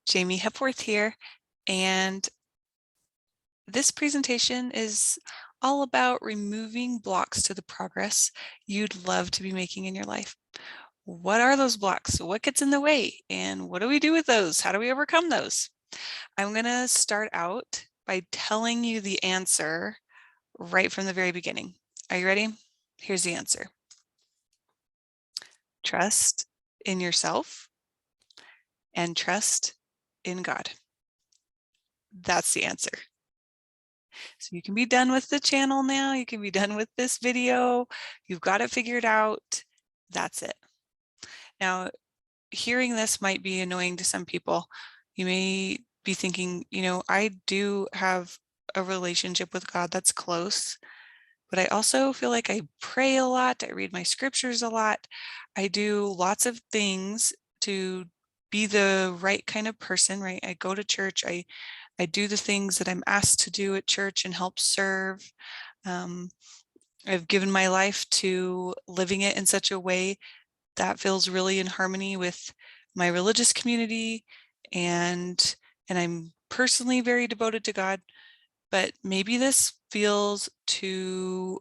Jamie Hepworth here, and this presentation is all about removing blocks to the progress you'd love to be making in your life. What are those blocks? What gets in the way? And what do we do with those? How do we overcome those? I'm going to start out by telling you the answer right from the very beginning. Are you ready? Here's the answer. Trust in yourself and trust in God. That's the answer. So you can be done with the channel now. You can be done with this video. You've got it figured out. That's it. Now, hearing this might be annoying to some people. You may be thinking, I do have a relationship with God that's close, but I also feel like I pray a lot. I read my scriptures a lot. I do lots of things to be the right kind of person, right? I go to church. I do the things that I'm asked to do at church and help serve. I've given my life to living it in such a way that feels really in harmony with my religious community, and I'm personally very devoted to God, but maybe this feels too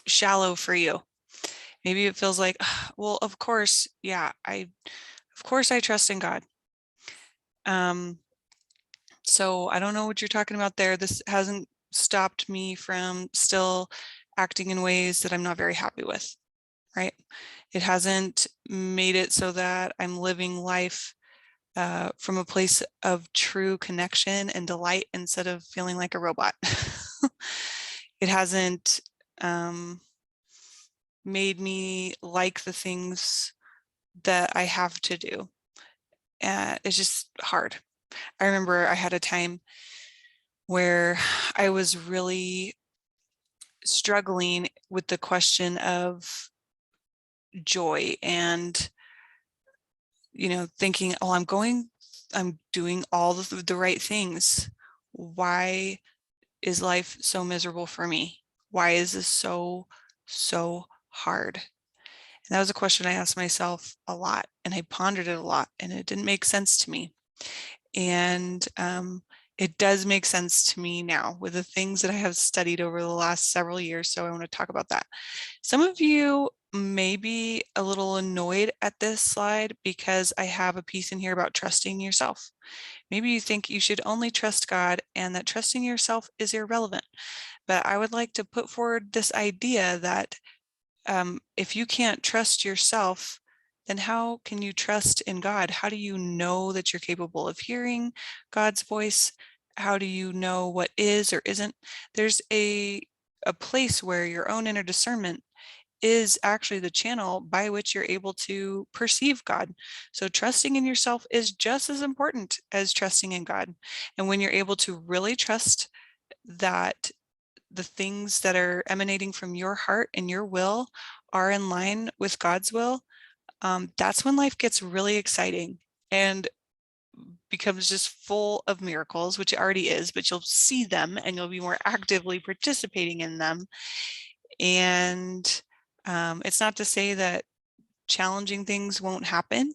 shallow for you. Maybe it feels like, well, of course, yeah, of course I trust in God. So I don't know what you're talking about there. This hasn't stopped me from still acting in ways that I'm not very happy with, right? It hasn't made it so that I'm living life from a place of true connection and delight instead of feeling like a robot. It hasn't made me like the things that I have to do. It's just hard. I remember I had a time where I was really struggling with the question of joy and, thinking, oh, I'm doing all the right things. Why is life so miserable for me? Why is this so hard? And that was a question I asked myself a lot, and I pondered it a lot, and it didn't make sense to me. And it does make sense to me now with the things that I have studied over the last several years. So I want to talk about that. Some of you may be a little annoyed at this slide because I have a piece in here about trusting yourself. Maybe you think you should only trust God and that trusting yourself is irrelevant. But I would like to put forward this idea that if you can't trust yourself, then how can you trust in God? How do you know that you're capable of hearing God's voice? How do you know what is or isn't? There's a place where your own inner discernment is actually the channel by which you're able to perceive God. So trusting in yourself is just as important as trusting in God. And when you're able to really trust that the things that are emanating from your heart and your will are in line with God's will, that's when life gets really exciting and becomes just full of miracles, which it already is, but you'll see them and you'll be more actively participating in them. And it's not to say that challenging things won't happen,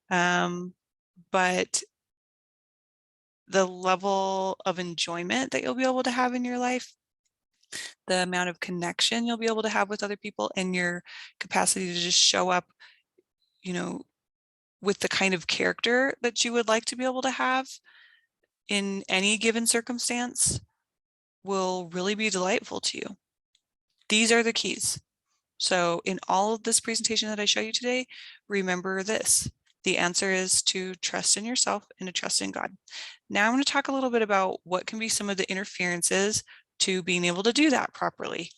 but the level of enjoyment that you'll be able to have in your life, the amount of connection you'll be able to have with other people, and your capacity to just show up, with the kind of character that you would like to be able to have in any given circumstance will really be delightful to you. These are the keys. So in all of this presentation that I show you today, remember this. The answer is to trust in yourself and to trust in God. Now I'm going to talk a little bit about what can be some of the interferences to being able to do that properly.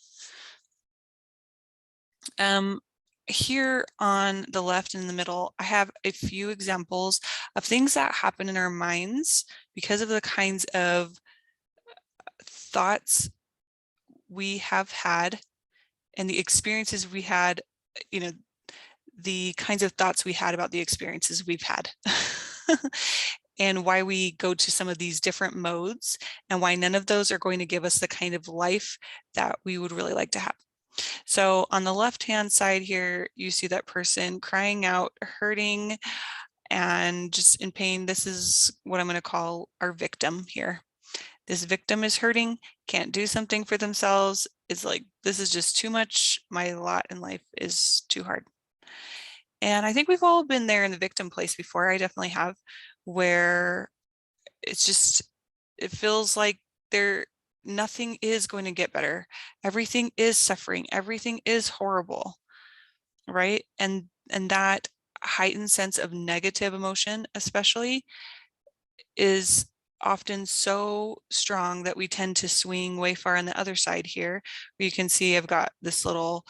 Here on the left and in the middle, I have a few examples of things that happen in our minds because of the kinds of thoughts we have had and the experiences we had, the kinds of thoughts we had about the experiences we've had. And why we go to some of these different modes and why none of those are going to give us the kind of life that we would really like to have. So on the left-hand side here, you see that person crying out, hurting, and just in pain. This is what I'm going to call our victim here. This victim is hurting, can't do something for themselves. It's like, this is just too much. My lot in life is too hard. And I think we've all been there in the victim place before. I definitely have, where it's just, it feels like there, nothing is going to get better. Everything is suffering. Everything is horrible, right? And that heightened sense of negative emotion, especially, is often so strong that we tend to swing way far on the other side here. Where you can see I've got this little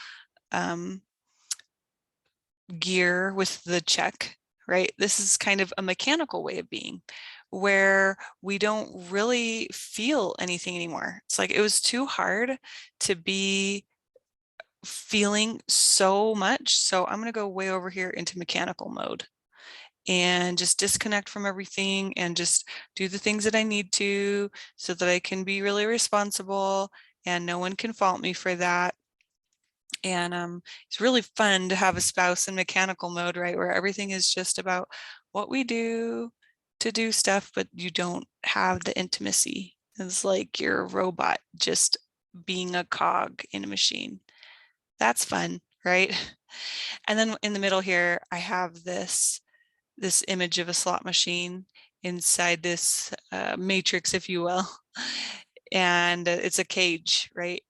gear with the check, right? This is kind of a mechanical way of being, where we don't really feel anything anymore. It's like, it was too hard to be feeling so much. So I'm going to go way over here into mechanical mode and just disconnect from everything and just do the things that I need to, so that I can be really responsible and no one can fault me for that. And it's really fun to have a spouse in mechanical mode, right? Where everything is just about what we do to do stuff, but you don't have the intimacy. It's like you're a robot just being a cog in a machine. That's fun, right? And then in the middle here, I have this image of a slot machine inside this matrix, if you will. And it's a cage, right?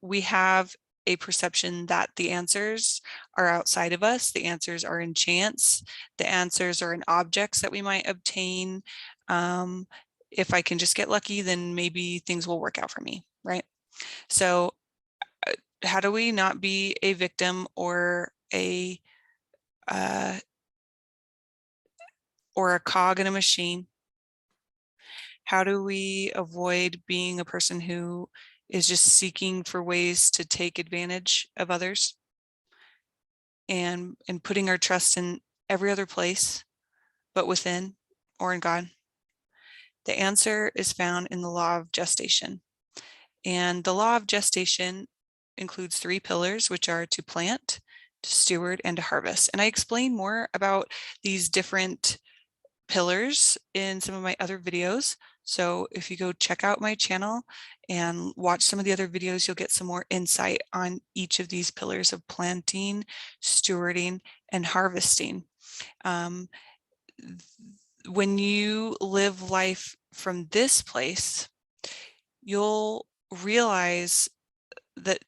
We have a perception that the answers are outside of us. The answers are in chance. The answers are in objects that we might obtain. If I can just get lucky, then maybe things will work out for me, right? So how do we not be a victim or a cog in a machine? How do we avoid being a person who is just seeking for ways to take advantage of others and putting our trust in every other place but within or in God? The answer is found in the law of gestation. And the law of gestation includes 3 pillars, which are to plant, to steward, and to harvest. And I explain more about these different pillars in some of my other videos. So if you go check out my channel and watch some of the other videos, you'll get some more insight on each of these pillars of planting, stewarding, and harvesting. When you live life from this place, you'll realize that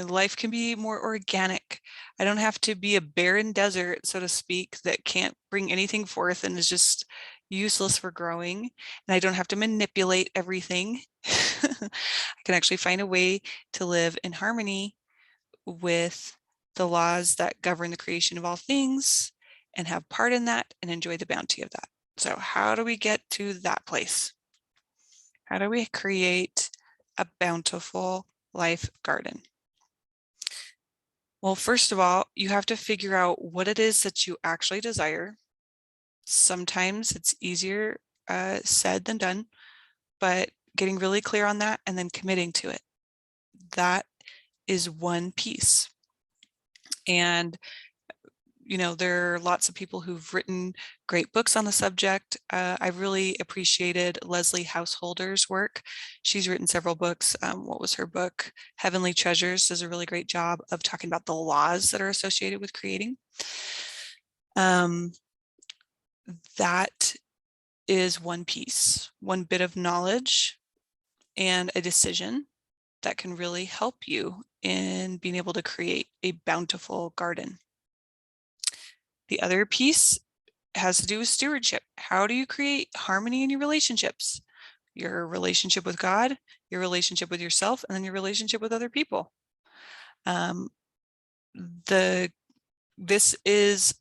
life can be more organic. I don't have to be a barren desert, so to speak, that can't bring anything forth and is just useless for growing. And I don't have to manipulate everything. I can actually find a way to live in harmony with the laws that govern the creation of all things and have part in that and enjoy the bounty of that. So how do we get to that place? How do we create a bountiful life garden? Well, first of all, you have to figure out what it is that you actually desire. Sometimes it's easier said than done, but getting really clear on that and then committing to it. That is one piece. And there are lots of people who've written great books on the subject. I really appreciated Leslie Householder's work. She's written several books. What was her book? Heavenly Treasures does a really great job of talking about the laws that are associated with creating. That is one piece, one bit of knowledge and a decision that can really help you in being able to create a bountiful garden. The other piece has to do with stewardship. How do you create harmony in your relationships? Your relationship with God, your relationship with yourself, and then your relationship with other people. This is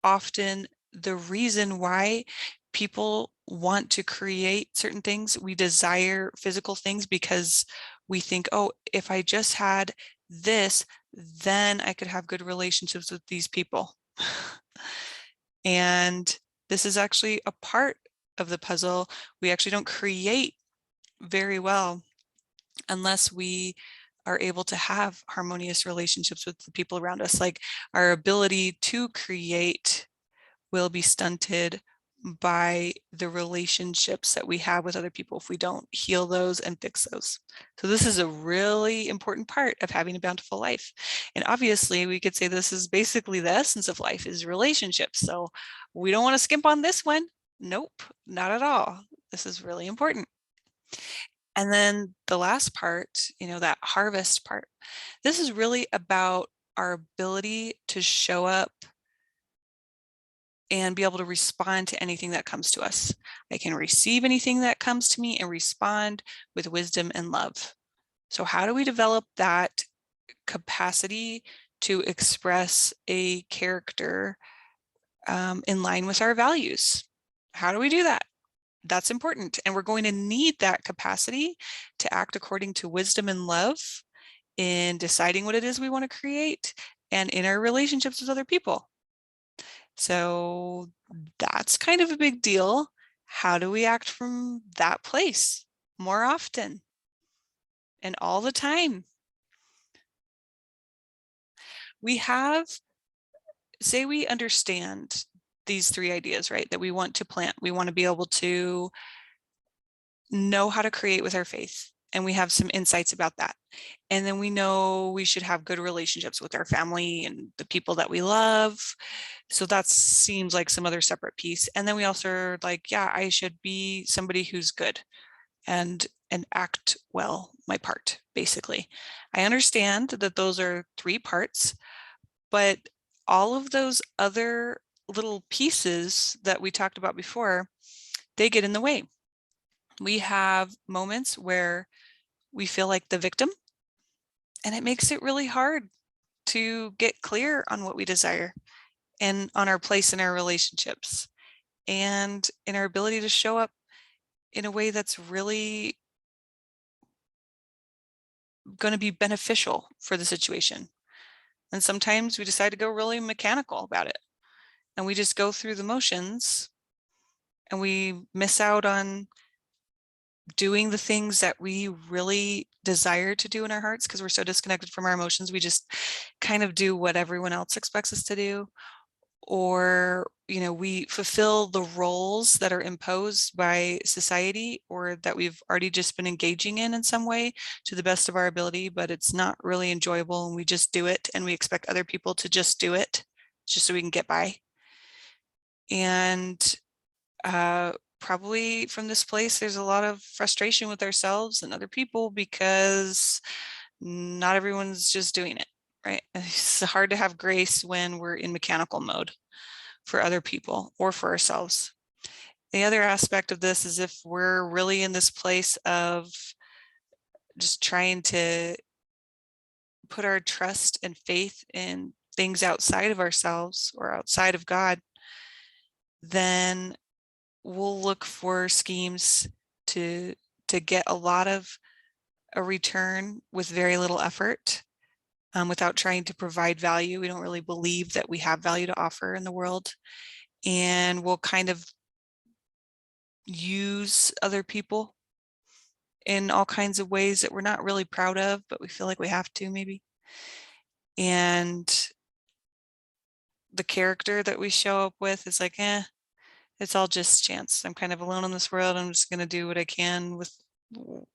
often the reason why people want to create certain things. We desire physical things because we think, oh, if I just had this, then I could have good relationships with these people. And this is actually a part of the puzzle. We actually don't create very well unless we are able to have harmonious relationships with the people around us. Like, our ability to create will be stunted by the relationships that we have with other people if we don't heal those and fix those. So this is a really important part of having a bountiful life. And obviously we could say this is basically the essence of life is relationships. So we don't want to skimp on this one. Nope, not at all. This is really important. And then the last part, that harvest part, this is really about our ability to show up and be able to respond to anything that comes to us. I can receive anything that comes to me and respond with wisdom and love. So how do we develop that capacity to express a character in line with our values? How do we do that? That's important. And we're going to need that capacity to act according to wisdom and love in deciding what it is we want to create and in our relationships with other people. So that's kind of a big deal. How do we act from that place more often and all the time? We have, say we understand these three ideas, right? That we want to plant. We want to be able to know how to create with our faith. And we have some insights about that. And then we know we should have good relationships with our family and the people that we love. So that seems like some other separate piece. And then we also are like, yeah, I should be somebody who's good and act well my part, basically. I understand that those are three parts, but all of those other little pieces that we talked about before, they get in the way. We have moments where we feel like the victim, and it makes it really hard to get clear on what we desire and on our place in our relationships and in our ability to show up in a way that's really going to be beneficial for the situation. And sometimes we decide to go really mechanical about it and we just go through the motions and we miss out on doing the things that we really desire to do in our hearts because we're so disconnected from our emotions. We just kind of do what everyone else expects us to do. Or, we fulfill the roles that are imposed by society or that we've already just been engaging in some way to the best of our ability, but it's not really enjoyable and we just do it and we expect other people to just do it just so we can get by. And probably from this place, there's a lot of frustration with ourselves and other people because not everyone's just doing it, right? It's hard to have grace when we're in mechanical mode for other people or for ourselves. The other aspect of this is if we're really in this place of just trying to put our trust and faith in things outside of ourselves or outside of God, then we'll look for schemes to get a lot of a return with very little effort without trying to provide value. We don't really believe that we have value to offer in the world. And we'll kind of use other people in all kinds of ways that we're not really proud of, but we feel like we have to maybe. And the character that we show up with is like, it's all just chance. I'm kind of alone in this world. I'm just going to do what I can with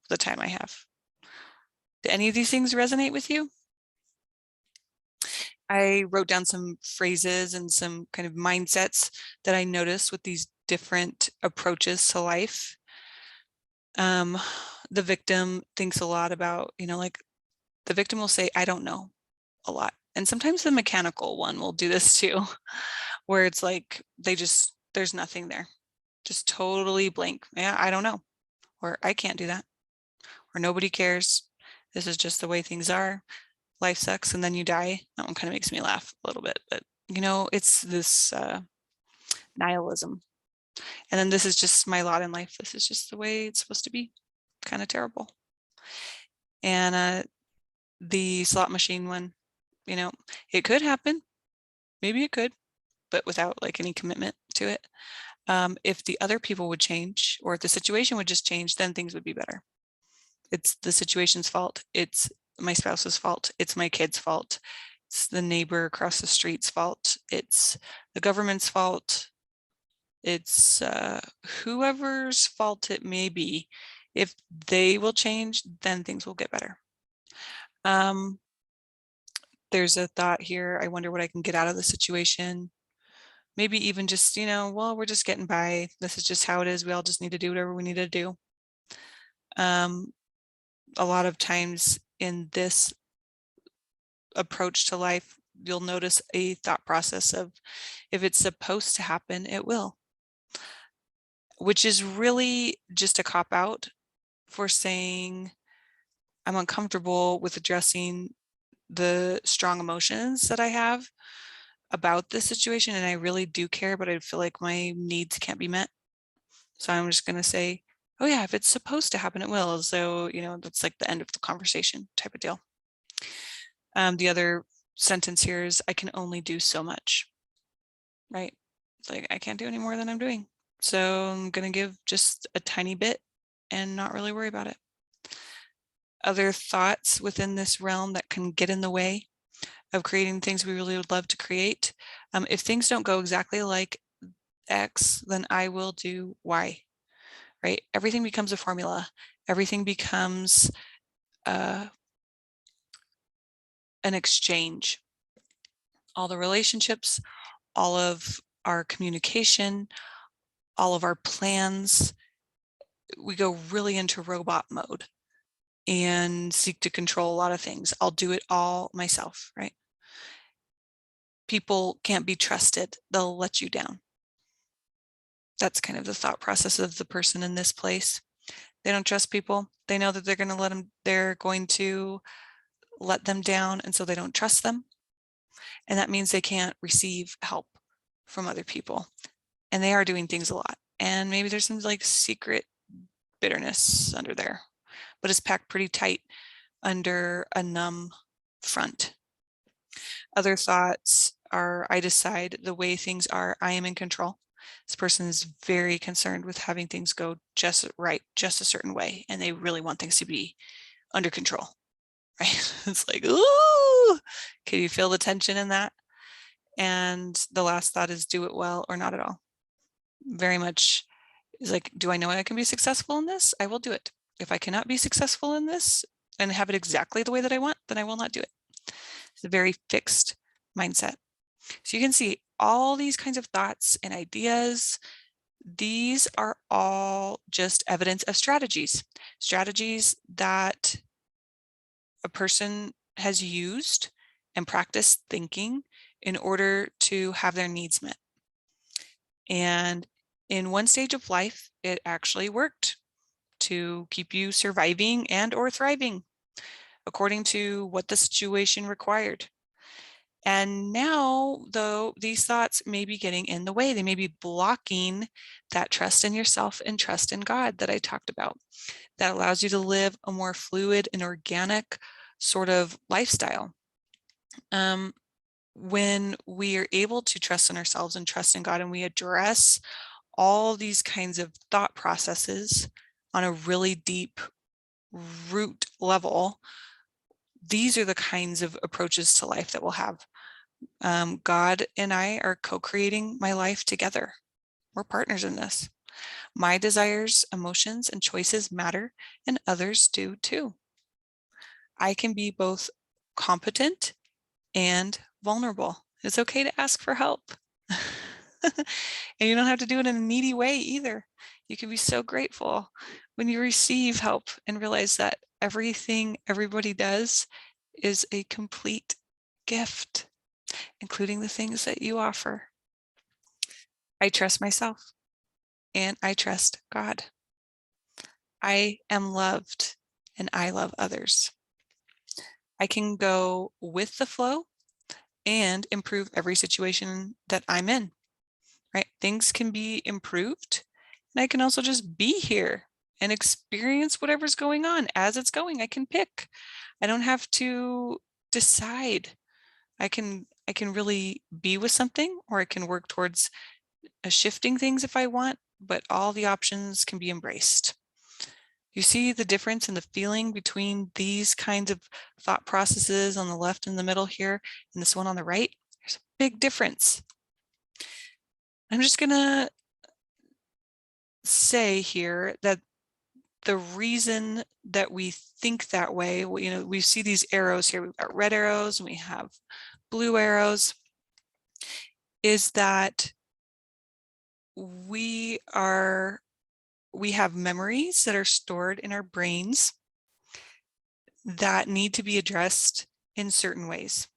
the time I have. Do any of these things resonate with you? I wrote down some phrases and some kind of mindsets that I noticed with these different approaches to life. The victim thinks a lot about, like the victim will say, I don't know a lot. And sometimes the mechanical one will do this too, where it's like, there's nothing there, just totally blank. Yeah, I don't know, or I can't do that, or nobody cares. This is just the way things are. Life sucks and then you die. That one kind of makes me laugh a little bit, but it's this nihilism. And then this is just my lot in life. This is just the way it's supposed to be. Kind of terrible. And the slot machine one, it could happen. Maybe it could, but without like any commitment to it. If the other people would change or if the situation would just change, then things would be better. It's the situation's fault. It's my spouse's fault. It's my kid's fault. It's the neighbor across the street's fault. It's the government's fault. It's whoever's fault it may be. If they will change, then things will get better. Um, there's a thought here. I wonder what I can get out of the situation. Maybe even just, well, we're just getting by. This is just how it is. We all just need to do whatever we need to do. Um, a lot of times in this approach to life, you'll notice a thought process of if it's supposed to happen, it will, which is really just a cop out for saying I'm uncomfortable with addressing the strong emotions that I have about this situation. And I really do care, but I feel like my needs can't be met. So I'm just going to say, oh yeah, if it's supposed to happen, it will. So, that's like the end of the conversation type of deal. The other sentence here is I can only do so much, right? It's like, I can't do any more than I'm doing. So I'm going to give just a tiny bit and not really worry about it. Other thoughts within this realm that can get in the way of creating things we really would love to create. If things don't go exactly like X, then I will do Y, right? Everything becomes a formula. Everything becomes an exchange. All the relationships, all of our communication, all of our plans, we go really into robot mode and seek to control a lot of things. I'll do it all myself, right? People can't be trusted. They'll let you down. That's kind of the thought process of the person in this place. They don't trust people. They know that they're going to let them down, and so they don't trust them. And that means they can't receive help from other people. And they are doing things a lot. And maybe there's some like secret bitterness under there, but it's packed pretty tight under a numb front. Other thoughts are, I decide the way things are, I am in control. This person is very concerned with having things go just right, just a certain way, and they really want things to be under control, right? It's like, ooh, can you feel the tension in that? And the last thought is do it well or not at all. Very much is like, do I know I can be successful in this? I will do it. If I cannot be successful in this and have it exactly the way that I want, then I will not do it. It's a very fixed mindset. So you can see all these kinds of thoughts and ideas. These are all just evidence of strategies that a person has used and practiced thinking in order to have their needs met. And in one stage of life, it actually worked to keep you surviving and or thriving according to what the situation required. And now, though, these thoughts may be getting in the way. They may be blocking that trust in yourself and trust in God that I talked about. That allows you to live a more fluid and organic sort of lifestyle. When we are able to trust in ourselves and trust in God, and we address all these kinds of thought processes on a really deep root level, these are the kinds of approaches to life that we'll have. God and I are co-creating my life together. We're partners in this. My desires, emotions, and choices matter, and others do too. I can be both competent and vulnerable. It's okay to ask for help. And you don't have to do it in a needy way either. You can be so grateful when you receive help and realize that everything everybody does is a complete gift, including the things that you offer. I trust myself and I trust God. I am loved and I love others. I can go with the flow and improve every situation that I'm in, right? Things can be improved, and I can also just be here and experience whatever's going on as it's going. I can pick. I don't have to decide. I can really be with something, or I can work towards shifting things if I want, but all the options can be embraced. You see the difference in the feeling between these kinds of thought processes on the left and the middle here, and this one on the right? There's a big difference. I'm just gonna say here that the reason that we think that way, we see these arrows here, we've got red arrows and we have blue arrows, is that we have memories that are stored in our brains that need to be addressed in certain ways.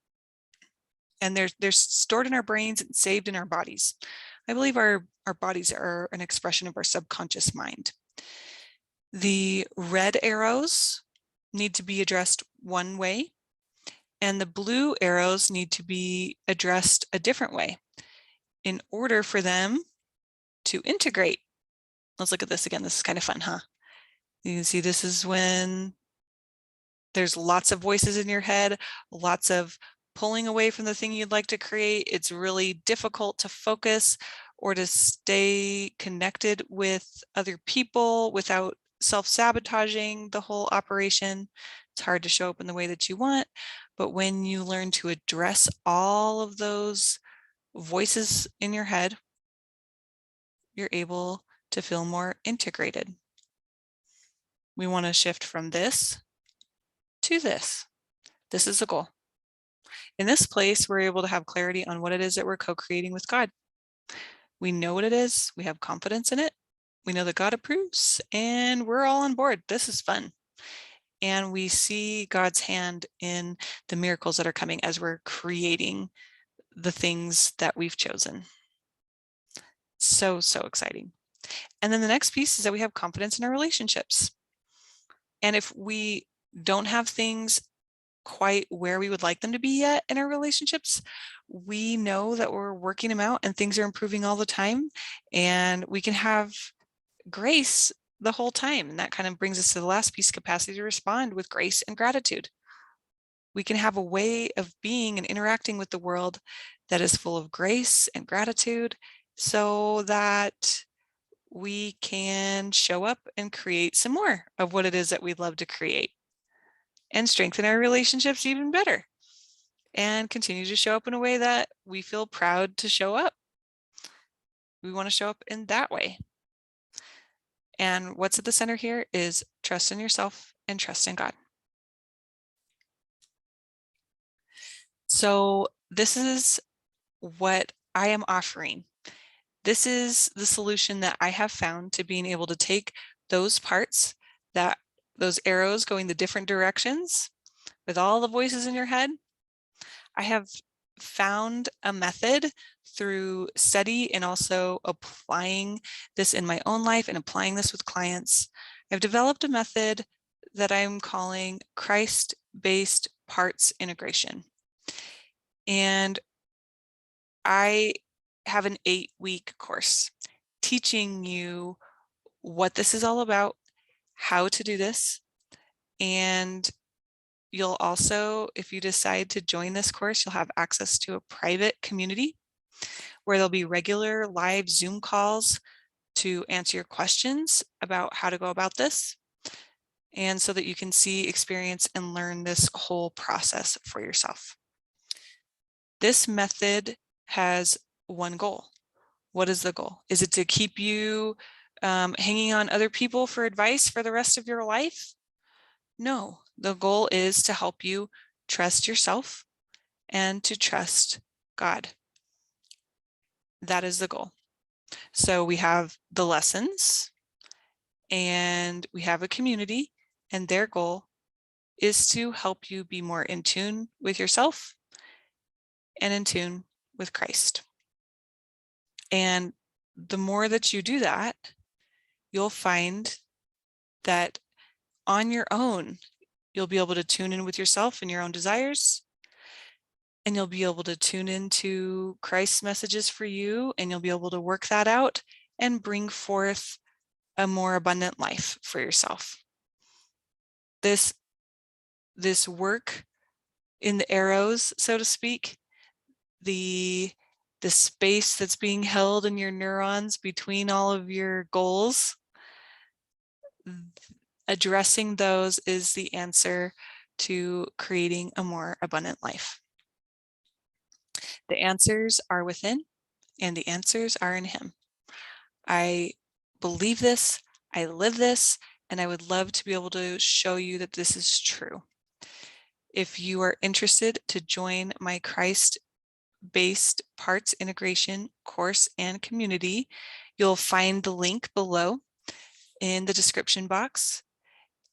And they're stored in our brains and saved in our bodies. I believe our bodies are an expression of our subconscious mind. The red arrows need to be addressed one way, and the blue arrows need to be addressed a different way in order for them to integrate. Let's look at this again. This is kind of fun, huh? You can see this is when there's lots of voices in your head, lots of pulling away from the thing you'd like to create. It's really difficult to focus or to stay connected with other people without self-sabotaging the whole operation. It's hard to show up in the way that you want, but when you learn to address all of those voices in your head, you're able to feel more integrated. We want to shift from this to this. This is the goal. In this place, we're able to have clarity on what it is that we're co-creating with God. We know what it is. We have confidence in it. We know that God approves, and we're all on board. This is fun. And we see God's hand in the miracles that are coming as we're creating the things that we've chosen. So, so exciting. And then the next piece is that we have confidence in our relationships. And if we don't have things quite where we would like them to be yet in our relationships, we know that we're working them out and things are improving all the time, and we can have grace the whole time. And that kind of brings us to the last piece, capacity to respond with grace and gratitude. We can have a way of being and interacting with the world that is full of grace and gratitude so that we can show up and create some more of what it is that we'd love to create and strengthen our relationships even better and continue to show up in a way that we feel proud to show up. We want to show up in that way. And what's at the center here is trust in yourself and trust in God. So this is what I am offering. This is the solution that I have found to being able to take those parts, those arrows going the different directions with all the voices in your head. I have found a method through study and also applying this in my own life and applying this with clients. I've developed a method that I'm calling Christ-based parts integration. And I have an 8-week course teaching you what this is all about, how to do this, and you'll also, if you decide to join this course, you'll have access to a private community where there'll be regular live Zoom calls to answer your questions about how to go about this, and so that you can see, experience, and learn this whole process for yourself. This method has one goal. What is the goal? Is it to keep you hanging on other people for advice for the rest of your life? No, the goal is to help you trust yourself and to trust God. That is the goal. So we have the lessons and we have a community, and their goal is to help you be more in tune with yourself and in tune with Christ. And the more that you do that, you'll find that on your own, you'll be able to tune in with yourself and your own desires, and you'll be able to tune into Christ's messages for you, and you'll be able to work that out and bring forth a more abundant life for yourself. This work in the arrows, so to speak, the space that's being held in your neurons between all of your goals, Addressing those is the answer to creating a more abundant life. The answers are within, and the answers are in Him. I believe this, I live this, and I would love to be able to show you that this is true. If you are interested to join my Christ-based parts integration course and community, you'll find the link below in the description box,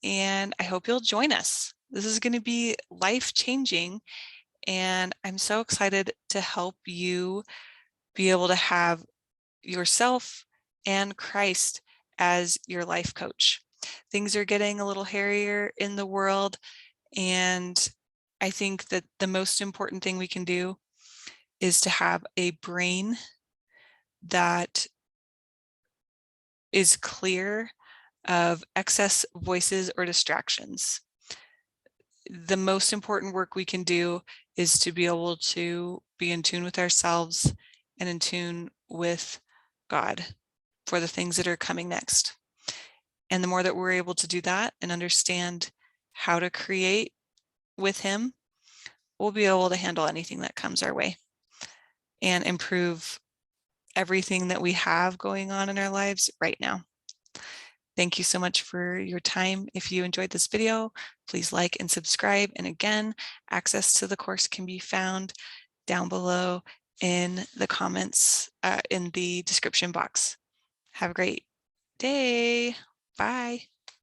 and I hope you'll join us. This is going to be life-changing, and I'm so excited to help you be able to have yourself and Christ as your life coach. Things are getting a little hairier in the world, and I think that the most important thing we can do is to have a brain that is clear of excess voices or distractions. The most important work we can do is to be able to be in tune with ourselves and in tune with God for the things that are coming next. And the more that we're able to do that and understand how to create with Him, we'll be able to handle anything that comes our way and improve everything that we have going on in our lives right now. Thank you so much for your time. If you enjoyed this video, please like and subscribe. And again, access to the course can be found down below in the comments, in the description box. Have a great day. Bye.